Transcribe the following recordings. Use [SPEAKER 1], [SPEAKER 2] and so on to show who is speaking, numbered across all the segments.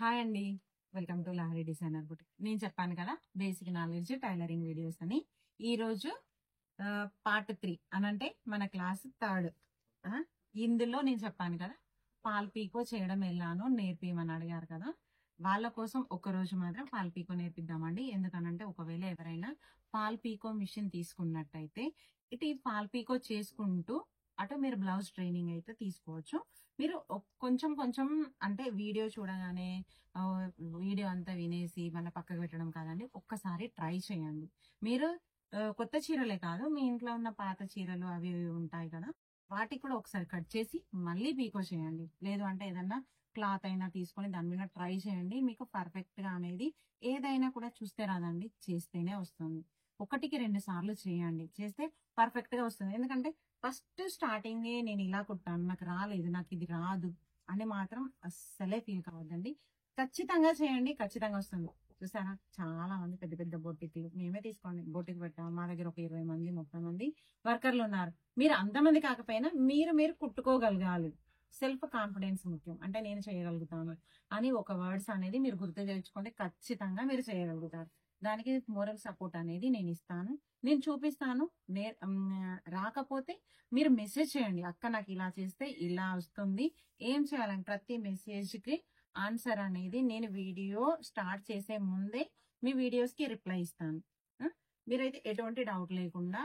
[SPEAKER 1] Hi అండి. Welcome to Lahari designer boutique. నేను చెప్పాను కదా బేసిక్ నాలెడ్జ్ టైలరింగ్ వీడియోస్ అని. ఈరోజు పార్ట్ 3 అనంటే మన క్లాస్ థర్డ్. ఇందులో నేను చెప్పాను కదా పాల్ పీకో చేయడం ఎలానో నేర్పిమని అడిగారు కదా. వాళ్ళ కోసం ఒక్కరోజు మాత్రం పాల్ పీకో నేర్పిద్దామండి. ఎందుకనంటే ఒకవేళ ఎవరైనా పాల్ పీకో మిషన్ తీసుకున్నట్టయితే ఇటు ఈ పాల్ పీకో చేసుకుంటూ అటు మీరు బ్లౌజ్ ట్రైనింగ్ అయితే తీసుకోవచ్చు. మీరు కొంచెం కొంచెం అంటే వీడియో చూడగానే వీడియో అంతా వినేసి మళ్ళీ పక్కకు పెట్టడం కాదండి. ఒక్కసారి ట్రై చేయండి. మీరు కొత్త చీరలే కాదు, మీ ఇంట్లో ఉన్న పాత చీరలు అవి ఇవి ఉంటాయి కదా, వాటికి కూడా ఒకసారి కట్ చేసి మళ్ళీ పీకో చేయండి. లేదు అంటే ఏదన్నా క్లాత్ అయినా తీసుకొని దాని మీద ట్రై చేయండి. మీకు పర్ఫెక్ట్ గా అనేది ఏదైనా కూడా చూస్తే రాదండి, చేస్తేనే వస్తుంది. ఒకటికి 2 సార్లు చేయండి, చేస్తే పర్ఫెక్ట్ గా వస్తుంది. ఎందుకంటే ఫస్ట్ స్టార్టింగ్ నేను ఇలా కుట్టాను, నాకు రాలేదు, నాకు ఇది రాదు అని మాత్రం అస్సలే ఫీల్ కావద్దండి. ఖచ్చితంగా చేయండి, ఖచ్చితంగా వస్తుంది. చూసారా, చాలా మంది పెద్ద పెద్ద బొటిక్లు, మేమే తీసుకోండి బొటిక్ పెట్టాము, మా దగ్గర ఒక 20 మంది 30 మంది వర్కర్లు ఉన్నారు. మీరు అంతమంది కాకపోయినా మీరు కుట్టుకోగలగాలి. సెల్ఫ్ కాన్ఫిడెన్స్ ముఖ్యం. అంటే నేను చేయగలుగుతాను అని ఒక వర్డ్స్ అనేది మీరు గుర్తు తెచ్చుకుంటే ఖచ్చితంగా మీరు చేయగలుగుతారు. దానికి మోరల్ సపోర్ట్ అనేది నేను ఇస్తాను, నేను చూపిస్తాను. రాకపోతే మీరు మెసేజ్ చేయండి, అక్క నాకు ఇలా చేస్తే ఇలా వస్తుంది, ఏం చేయాలని. ప్రతి మెసేజ్ కి ఆన్సర్ అనేది నేను వీడియో స్టార్ట్ చేసే ముందే మీ వీడియోస్ కి రిప్లై ఇస్తాను. మీరైతే ఎటువంటి డౌట్ లేకుండా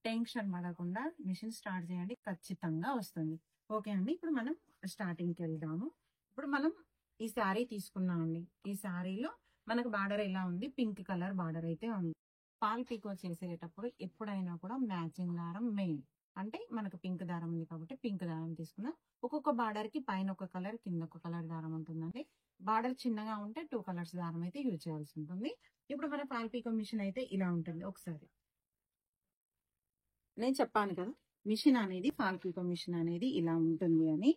[SPEAKER 1] టెన్షన్ పడకుండా మిషన్ స్టార్ట్ చేయండి, ఖచ్చితంగా వస్తుంది. ఓకే అండి, ఇప్పుడు మనం స్టార్టింగ్కి వెళ్దాము. ఇప్పుడు మనం ఈ శారీ తీసుకున్నామండి. ఈ శారీలో మనకు బార్డర్ ఎలా ఉంది, పింక్ కలర్ బార్డర్ అయితే ఉంది. పాల్ పీకో చేసేటప్పుడు ఎప్పుడైనా కూడా మ్యాచింగ్ దారం మెయిన్. అంటే మనకు పింక్ దారం ఉంది కాబట్టి పింక్ దారం తీసుకుందాం. ఒక్కొక్క బార్డర్ కి పైన ఒక కలర్ కింద ఒక కలర్ దారం ఉంటుందండి. బార్డర్ చిన్నగా ఉంటే 2 కలర్స్ దారం అయితే యూజ్ చేయాల్సి ఉంటుంది. ఇప్పుడు మన పాల్ పీకో మిషన్ అయితే ఇలా ఉంటుంది. ఒకసారి నేను చెప్పాను కదా మిషన్ అనేది, ఫాల్ పీకో మిషన్ అనేది ఇలా ఉంటుంది అని.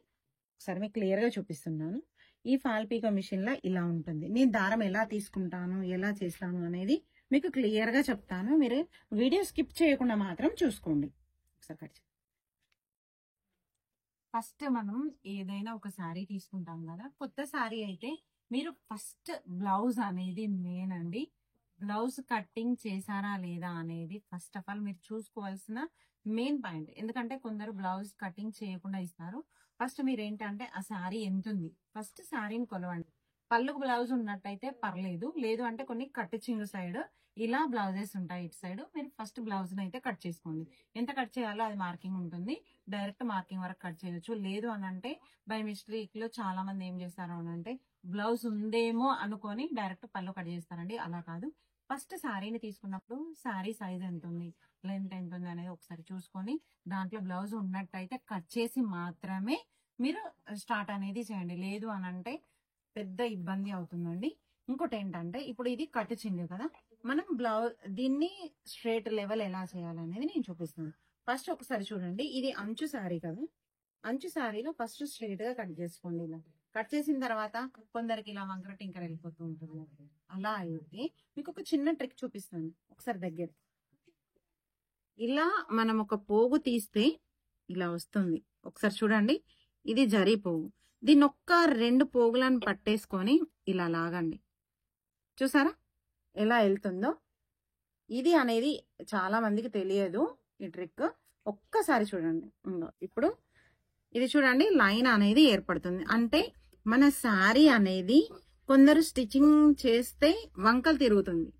[SPEAKER 1] ఒకసారి మీకు క్లియర్ గా చూపిస్తున్నాను. ఈ ఫాల్ పీకో మిషన్ లో ఇలా ఉంటుంది. నేను దారం ఎలా తీసుకుంటాను, ఎలా చేస్తాను అనేది మీకు క్లియర్ గా చెప్తాను. మీరు వీడియో స్కిప్ చేయకుండా మాత్రం చూసుకోండి. ఒకసారి ఫస్ట్ మనం ఏదైనా ఒక శారీ తీసుకుంటాం కదా, కొత్త శారీ అయితే మీరు ఫస్ట్ బ్లౌజ్ అనేది మెయిన్ అండి. బ్లౌజ్ కట్టింగ్ చేశారా లేదా అనేది ఫస్ట్ ఆఫ్ ఆల్ మీరు చూసుకోవాల్సిన మెయిన్ పాయింట్. ఎందుకంటే కొందరు బ్లౌజ్ కటింగ్ చేయకుండా ఇస్తారు. ఫస్ట్ మీరు ఏంటంటే ఆ శారీ ఎంత ఉంది, ఫస్ట్ శారీని కొలవండి. పళ్ళుకు బ్లౌజ్ ఉన్నట్టయితే పర్లేదు, లేదు అంటే కొన్ని కట్ చింగు సైడ్ ఇలా బ్లౌజెస్ ఉంటాయి. ఇటు సైడ్ మీరు ఫస్ట్ బ్లౌజ్ అయితే కట్ చేసుకోండి. ఎంత కట్ చేయాలో అది మార్కింగ్ ఉంటుంది, డైరెక్ట్ మార్కింగ్ వరకు కట్ చేయొచ్చు. లేదు అని అంటే బై మిస్టేక్ లో చాలా మంది ఏం చేస్తారు అని అంటే బ్లౌజ్ ఉందేమో అనుకొని డైరెక్ట్ పళ్ళు కట్ చేస్తారండి. అలా కాదు. ఫస్ట్ శారీని తీసుకున్నప్పుడు శారీ సైజ్ ఎంత ఉంది, లెంత్ ఎంత ఉంది అనేది ఒకసారి చూసుకొని దాంట్లో బ్లౌజ్ ఉన్నట్టయితే కట్ చేసి మాత్రమే మీరు స్టార్ట్ అనేది చేయండి. లేదు అని అంటే పెద్ద ఇబ్బంది అవుతుందండి. ఇంకోటి ఏంటంటే ఇప్పుడు ఇది కట్ చింది కదా, మనం బ్లౌజ్ దీన్ని స్ట్రేట్ లెవెల్ ఎలా చేయాలనేది నేను చూపిస్తాను. ఫస్ట్ ఒకసారి చూడండి, ఇది అంచు శారీ కదా, అంచు శారీలో ఫస్ట్ స్ట్రేట్ గా కట్ చేసుకోండి. ఇలా కట్ చేసిన తర్వాత కొందరికి ఇలా వంకర టింకర వెళ్ళిపోతూ ఉంటుంది. అలా అయితే మీకు ఒక చిన్న ట్రిక్ చూపిస్తాను, ఒకసారి దగ్గర. ఇలా మనం ఒక పోగు తీస్తే ఇలా వస్తుంది. ఒకసారి చూడండి, ఇది జరీ పోగు. దీన్ని ఒక్క 2 పోగులను పట్టేసుకొని ఇలా లాగండి. చూసారా ఎలా వెళ్తుందో? ఇది అనేది చాలా మందికి తెలియదు ఈ ట్రిక్. ఒక్కసారి చూడండి. ఇప్పుడు ఇది చూడండి, లైన్ అనేది ఏర్పడుతుంది. అంటే మన శారీ అనేది కొందరు స్టిచ్చింగ్ చేస్తే వంకలు తిరుగుతుంది.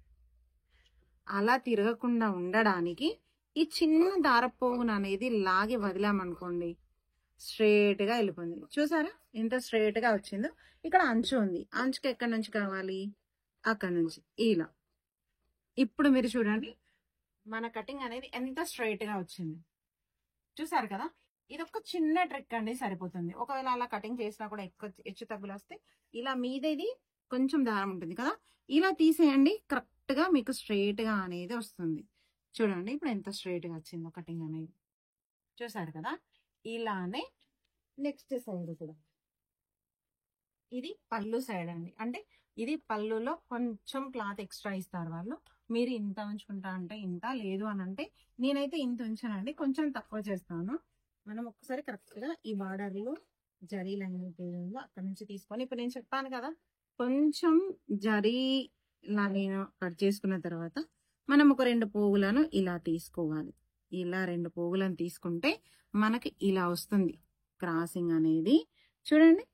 [SPEAKER 1] అలా తిరగకుండా ఉండడానికి ఈ చిన్న దారపోగును అనేది లాగి వదిలామనుకోండి, స్ట్రేట్ గా వెళ్ళిపోయింది. చూసారా ఎంత స్ట్రేట్ గా వచ్చిందో? ఇక్కడ అంచు ఉంది, అంచుకి ఎక్కడి నుంచి కావాలి, అక్కడ నుంచి ఇలా. ఇప్పుడు మీరు చూడండి మన కటింగ్ అనేది ఎంత స్ట్రైట్ గా వచ్చింది. చూసారు కదా, ఇది ఒక చిన్న ట్రిక్ అండి, సరిపోతుంది. ఒకవేళ అలా కటింగ్ చేసినా కూడా ఎక్కువ హెచ్చు తగ్గులు వస్తే ఇలా మీదేది కొంచెం దారం ఉంటుంది కదా, ఇలా తీసేయండి. కరెక్ట్ గా మీకు స్ట్రైట్ గా అనేది వస్తుంది. చూడండి ఇప్పుడు ఎంత స్ట్రైట్ గా వచ్చిందో కటింగ్ అనేది. చూసారు కదా, ఇలానే నెక్స్ట్ సైడ్ కూడా. ఇది పళ్ళు సైడ్ అండి. అంటే ఇది పళ్ళులో కొంచెం క్లాత్ ఎక్స్ట్రా ఇస్తారు వాళ్ళు. మీరు ఇంత ఉంచుకుంటా అంటే ఇంత, లేదు అని అంటే నేనైతే ఇంత ఉంచానండి, కొంచెం తక్కువ చేస్తాను. మనం ఒక్కసారి కరెక్ట్ గా ఈ బార్డర్ లో జరీ లైన్ ఉందో అక్కడ నుంచి తీసుకొని, ఇప్పుడు నేను చెప్పాను కదా కొంచెం జరీ లాగా కట్ చేసుకున్న తర్వాత మనం ఒక 2 పోగులను ఇలా తీసుకోవాలి. ఇలా 2 పోగులను తీసుకుంటే మనకి ఇలా వస్తుంది క్రాసింగ్ అనేది. చూడండి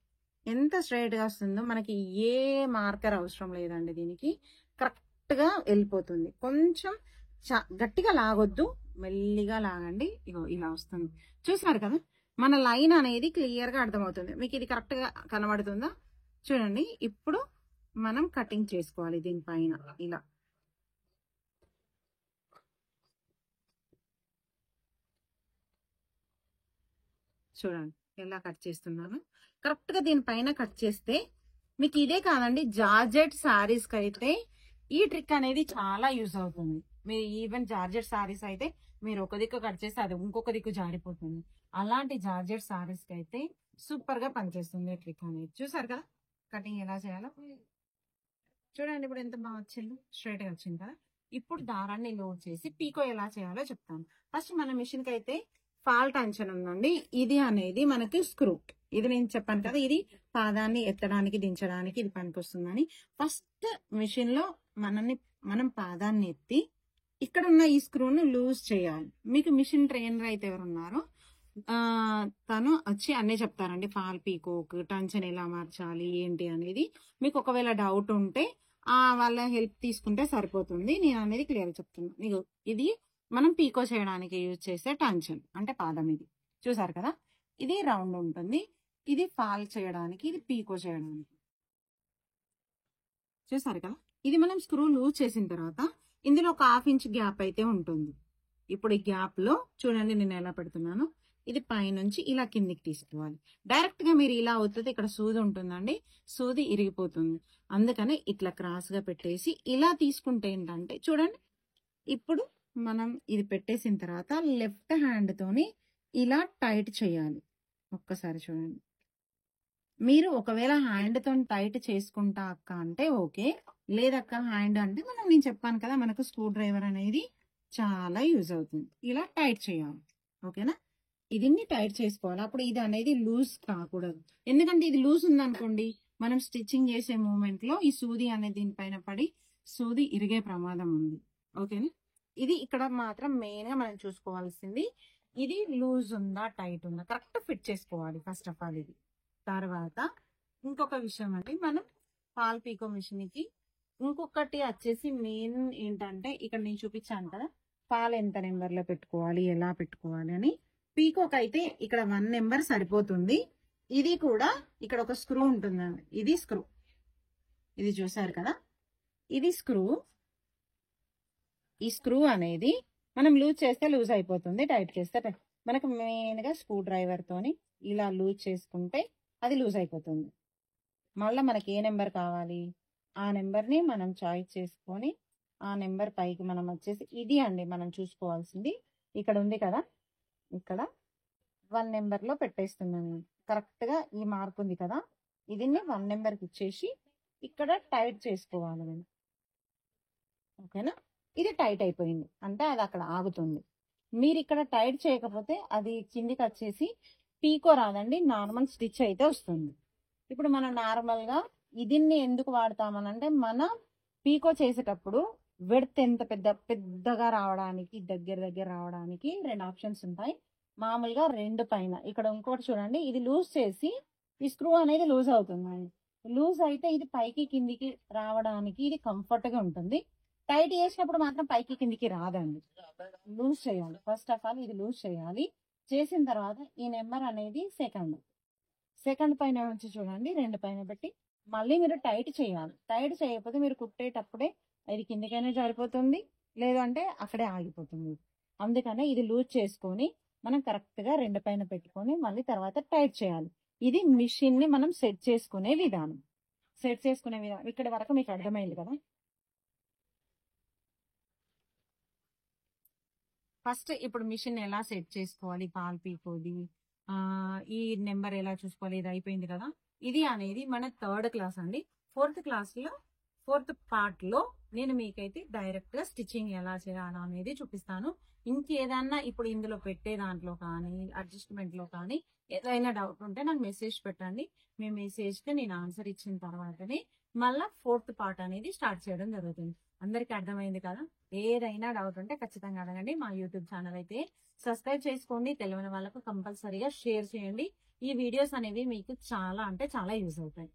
[SPEAKER 1] ఎంత స్ట్రైట్ గా వస్తుందో. మనకి ఏ మార్కర్ అవసరం లేదండి, దీనికి కరెక్ట్ గా వెళ్ళిపోతుంది. కొంచెం గట్టిగా లాగొద్దు, మెల్లిగా లాగండి. ఇగో ఇలా వస్తుంది. చూసారు కదా, మన లైన్ అనేది క్లియర్ గా అర్థమవుతుంది. మీకు ఇది కరెక్ట్ గా కనబడుతుందా? చూడండి, ఇప్పుడు మనం కటింగ్ చేసుకోవాలి దీనిపైన. ఇలా చూడండి ఎలా కట్ చేస్తున్నాను. కరెక్ట్ గా దీనిపైన కట్ చేస్తే మీకు ఇదే కాదండి, జార్జెట్ సారీస్ కి అయితే ఈ ట్రిక్ అనేది చాలా యూజ్ అవుతుంది. మీరు ఈవెన్ జార్జెట్ సారీస్ అయితే మీరు ఒక దిక్కు కట్ చేస్తే అది ఇంకొక దిక్కు జారిపోతుంది. అలాంటి జార్జెట్ సారీస్ కి అయితే సూపర్ గా పనిచేస్తుంది ట్రిక్ అనేది. చూసారు కదా కటింగ్ ఎలా చేయాలో. చూడండి ఇప్పుడు ఎంత బాగా వచ్చింది, స్ట్రైట్ గా వచ్చింది కదా. ఇప్పుడు దారాన్ని లోడ్ చేసి పీకో ఎలా చేయాలో చెప్తాను. ఫస్ట్ మన మిషన్ కి అయితే ఫాల్ టెన్షన్ ఉందండి. ఇది అనేది మనకి స్క్రూ. ఇది నేను చెప్పాను కదా, ఇది పాదాన్ని ఎత్తడానికి దించడానికి ఇది పనికొస్తుందని. ఫస్ట్ మిషన్ లో మనం పాదాన్ని ఎత్తి ఇక్కడ ఉన్న ఈ స్క్రూను లూజ్ చేయాలి. మీకు మిషన్ ట్రైనర్ అయితే ఎవరున్నారో తను వచ్చి అన్నీ చెప్తారండి. ఫాల్ పీకోక్ టెన్షన్ ఎలా మార్చాలి ఏంటి అనేది. మీకు ఒకవేళ డౌట్ ఉంటే వాళ్ళ హెల్ప్ తీసుకుంటే సరిపోతుంది. నేను అనేది క్లియర్ చెప్తున్నాను. మీకు ఇది మనం పీకో చేయడానికి యూజ్ చేసే టెన్షన్ అంటే పాదం. ఇది చూసారు కదా, ఇది రౌండ్ ఉంటుంది. ఇది ఫాల్ చేయడానికి, ఇది పీకో చేయడానికి. చూసారు కదా, ఇది మనం స్క్రూ లూజ్ చేసిన తర్వాత ఇందులో ఒక 1/2 ఇంచ్ గ్యాప్ అయితే ఉంటుంది. ఇప్పుడు ఈ గ్యాప్ లో చూడండి నేను ఎలా పెడుతున్నాను. ఇది పైనుంచి ఇలా కిందికి తీసుకోవాలి. డైరెక్ట్ గా మీరు ఇలా అవుతుంది, ఇక్కడ సూది ఉంటుందండి, సూది ఇరిగిపోతుంది. అందుకని ఇట్లా క్రాస్ గా పెట్టేసి ఇలా తీసుకుంటే ఏంటంటే చూడండి, ఇప్పుడు మనం ఇది పెట్టేసిన తర్వాత లెఫ్ట్ హ్యాండ్ తోని ఇలా టైట్ చేయాలి. ఒక్కసారి చూడండి. మీరు ఒకవేళ హ్యాండ్ తో టైట్ చేసుకుంటా అక్క అంటే ఓకే, లేదక్క హ్యాండ్ అంటే నేను చెప్పాను కదా, మనకు స్క్రూ డ్రైవర్ అనేది చాలా యూజ్ అవుతుంది. ఇలా టైట్ చేయాలి. ఓకేనా, దీన్ని టైట్ చేసుకోవాలి. అప్పుడు ఇది అనేది లూజ్ కాకూడదు. ఎందుకంటే ఇది లూజ్ ఉందనుకోండి, మనం స్టిచ్చింగ్ చేసే మూమెంట్ లో ఈ సూది అనేది దీనిపైన పడి సూది ఇరిగే ప్రమాదం ఉంది. ఓకేనా, ఇది ఇక్కడ మాత్రం మెయిన్ గా మనం చూసుకోవాల్సింది. ఇది లూజ్ ఉందా టైట్ ఉందా కరెక్ట్ ఫిట్ చేసుకోవాలి ఫస్ట్ ఆఫ్ ఆల్. ఇది తర్వాత ఇంకొక విషయం అండి, మనం ఫాల్ పీకో మిషన్ కి ఇంకొకటి వచ్చేసి మెయిన్ ఏంటంటే, ఇక్కడ నేను చూపించాను కదా ఫాల్ ఎంత నెంబర్ లో పెట్టుకోవాలి, ఎలా పెట్టుకోవాలి అని. పీకోక్ అయితే ఇక్కడ 1 నెంబర్ సరిపోతుంది. ఇది కూడా ఇక్కడ ఒక స్క్రూ ఉంటుందండి. ఇది స్క్రూ, ఇది చూసారు కదా, ఇది స్క్రూ. ఈ స్క్రూ అనేది మనం లూజ్ చేస్తే లూజ్ అయిపోతుంది, టైట్ చేస్తే మనకు మెయిన్ గా స్క్రూ డ్రైవర్ తోని ఇలా లూజ్ చేసుకుంటే అది లూజ్ అయిపోతుంది. మళ్ళీ మనకి ఏ నెంబర్ కావాలి ఆ నెంబర్ ని మనం చాయిస్ చేసుకొని ఆ నెంబర్ పైకి మనం వచ్చేసి ఇది అండి మనం చూసుకోవాల్సింది. ఇక్కడ ఉంది కదా, ఇక్కడ 1 నెంబర్ లో పెట్టేస్తున్నాను. కరెక్ట్ గా ఈ మార్క్ ఉంది కదా, ఇది 1 నెంబర్ కి ఇచ్చేసి ఇక్కడ టైట్ చేసుకోవాలి మనం. ఓకేనా, ఇది టైట్ అయిపోయింది అంటే అది అక్కడ ఆగుతుంది. మీరు ఇక్కడ టైట్ చేయకపోతే అది కిందికి వచ్చేసి పీకో రాదండి, నార్మల్ స్టిచ్ అయితే వస్తుంది. ఇప్పుడు మనం నార్మల్ గా దీన్ని ఎందుకు వాడతామనంటే, మన పీకో చేసేటప్పుడు విడ్త్ ఎంత పెద్దగా రావడానికి, దగ్గర రావడానికి 2 ఆప్షన్స్ ఉంటాయి. మామూలుగా 2 పైన ఇక్కడ ఇంకోటి చూడండి, ఇది లూజ్ చేసి ఈ స్క్రూ అనేది లూజ్ అవుతుందండి. లూజ్ అయితే ఇది పైకి కిందికి రావడానికి ఇది కంఫర్ట్ గా ఉంటుంది. టైట్ చేసినప్పుడు మాత్రం పైకి కిందికి రాదండి. లూజ్ చేయాలి ఫస్ట్ ఆఫ్ ఆల్, ఇది లూజ్ చేయాలి. చేసిన తర్వాత ఈ నెంబర్ అనేది సెకండ్ పైన వచ్చి చూడండి, 2 పైన పెట్టి మళ్ళీ మీరు టైట్ చేయాలి. టైట్ చేయకపోతే మీరు కుట్టేటప్పుడే ఇది కిందికైనా జారిపోతుంది, లేదంటే అక్కడే ఆగిపోతుంది. అందుకనే ఇది లూజ్ చేసుకొని మనం కరెక్ట్ గా 2 పైన పెట్టుకొని మళ్ళీ తర్వాత టైట్ చేయాలి. ఇది మిషన్ ని మనం సెట్ చేసుకునే విధానం. ఇక్కడ వరకు మీకు అర్థమైంది కదా. ఫస్ట్ ఇప్పుడు మిషన్ ఎలా సెట్ చేసుకోవాలి, ఫాల్ పీకోది ఈ నెంబర్ ఎలా చూసుకోవాలి, ఇది అయిపోయింది కదా. ఇది అనేది మన 3rd క్లాస్ అండి. 4th క్లాస్ లో 4th పార్ట్ లో నేను మీకైతే డైరెక్ట్ గా స్టిచ్చింగ్ ఎలా చేయాలి అనేది చూపిస్తాను. ఇంకేదన్నా ఇప్పుడు ఇందులో పెట్టే దాంట్లో కానీ అడ్జస్ట్మెంట్ లో కానీ ఏదైనా డౌట్ ఉంటే నాకు మెసేజ్ పెట్టండి. మీ మెసేజ్కి నేను ఆన్సర్ ఇచ్చిన తర్వాతనే మళ్ళా 4th పార్ట్ అనేది స్టార్ట్ చేయడం జరుగుతుంది. అందరికి అర్థమైంది కదా? ఏదైనా డౌట్ ఉంటే ఖచ్చితంగా అడగండి. మా యూట్యూబ్ ఛానల్ అయితే సబ్స్క్రైబ్ చేసుకోండి. తెలియని వాళ్ళకు కంపల్సరీగా షేర్ చేయండి. ఈ వీడియోస్ అనేవి మీకు చాలా అంటే చాలా యూజ్ అవుతాయి.